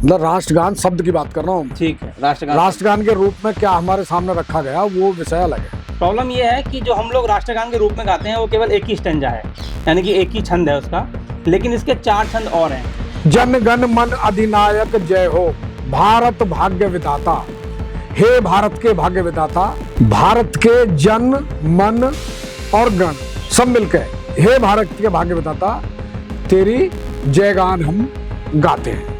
मतलब राष्ट्रगान शब्द की बात कर रहा हूँ। ठीक है, राष्ट्रगान। राष्ट्रगान के रूप में क्या हमारे सामने रखा गया वो विषय अलग है। प्रॉब्लम ये है कि जो हम लोग राष्ट्रगान के रूप में गाते हैं वो केवल एक ही स्टैंजा है, यानी कि एक ही छंद है उसका, लेकिन इसके 4 छंद और हैं। जन गण मन अधिनायक जय हो, भारत भाग्य विधाता। हे भारत के भाग्य विधाता, भारत के जन मन और गण सब मिलकर हे भारत के भाग्य विधाता तेरी जयगान हम गाते हैं।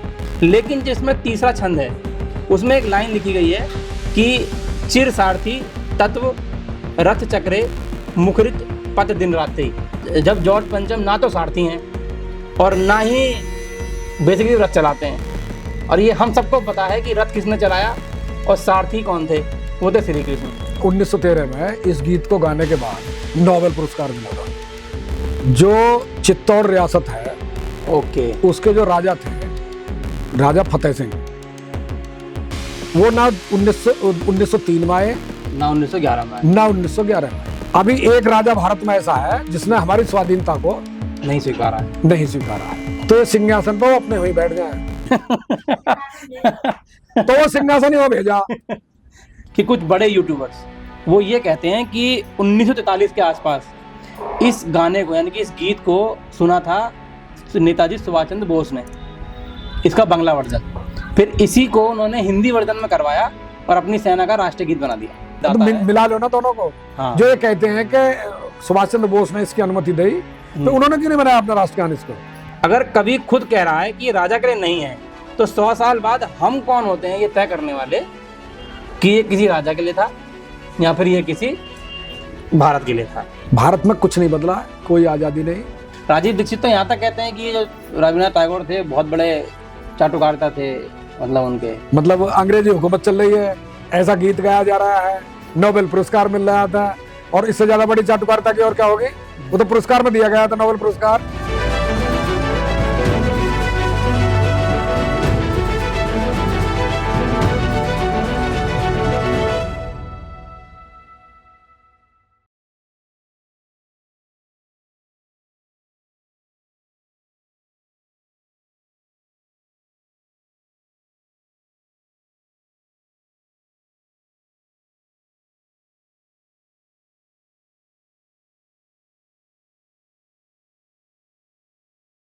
लेकिन जिसमें तीसरा छंद है उसमें एक लाइन लिखी गई है कि चिर सारथी तत्व रथ चक्रे मुखरित पथ दिन रात्रि। जब जॉर्ज पंचम ना तो सारथी हैं और ना ही बेसिकली रथ चलाते हैं, और ये हम सबको पता है कि रथ किसने चलाया और सारथी कौन थे, वो थे श्री कृष्ण। 1913 में इस गीत को गाने के बाद नोबेल पुरस्कार मिला था। जो चित्तौड़ रियासत है, ओके, उसके जो राजा थे, राजा फतेह सिंह, वो ना 1903 में आए ना 1911 में, ना 1911 में। अभी एक राजा भारत में ऐसा है जिसने हमारी स्वाधीनता को नहीं स्वीकारा है। नहीं स्वीकारा है, तो ये सिंहासन पर वो अपने वहीं बैठ जाए। तो वो सिंहासन ही वो भेजा। कि कुछ बड़े यूट्यूबर्स वो ये कहते हैं कि 1943 के आसपास इस गाने को, यानी कि इस गीत को सुना था नेताजी सुभाष चंद्र बोस ने, इसका बांग्ला वर्जन। फिर इसी को उन्होंने हिंदी वर्जन में करवाया और अपनी सेना का राष्ट्रीय गीत बना दिया। तो मिला लो ना दोनों को। हाँ। जो ये कहते हैं कि सुभाष चंद्र बोस ने इसकी अनुमति दी, तो उन्होंने क्यों नहीं बनाया अपना राष्ट्रगान इसको? अगर कभी खुद कह रहा है कि राजा के लिए नहीं है, तो 100 साल बाद हम कौन होते हैं ये तय करने वाले कि ये किसी राजा के लिए था या फिर ये किसी भारत के लिए था। भारत में कुछ नहीं बदला, कोई आजादी नहीं। राजीव दीक्षित तो यहाँ तक कहते हैं कि जो रविन्द्रनाथ टैगोर थे बहुत बड़े चाटुकारिता थे, मतलब उनके, मतलब अंग्रेजी हुकूमत चल रही है, ऐसा गीत गाया जा रहा है, नोबेल पुरस्कार मिल रहा था, और इससे ज्यादा बड़ी चाटुकारिता की और क्या होगी? वो तो पुरस्कार में दिया गया था, नोबेल पुरस्कार।